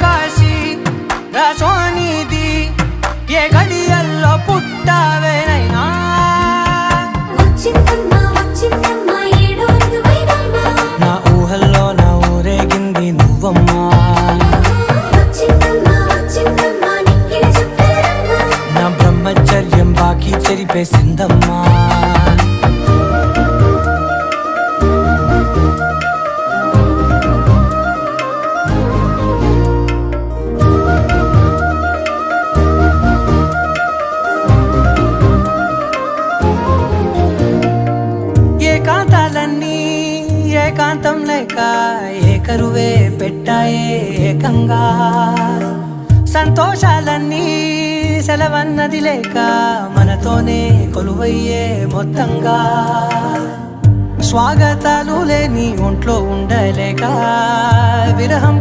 కాశీ రసోనిది ఏ గడియల్లో పుట్టావేనైనా నా ఊహల్లో నా ఊరేగింది నువ్వమ్మా నా బ్రహ్మచర్యం బాకీ చెరిపేసిందమ్మా ఏకాంతాలన్నీ ఏకాంతం లేక ఏకరువే పెట్టాయే ఏకంగా సంతోషాలన్నీ సెలవన్నది లేక మనతోనే కొలువయ్యే మొత్తంగా స్వాగతాలు లేని ఒంట్లో ఉండలేక విరహం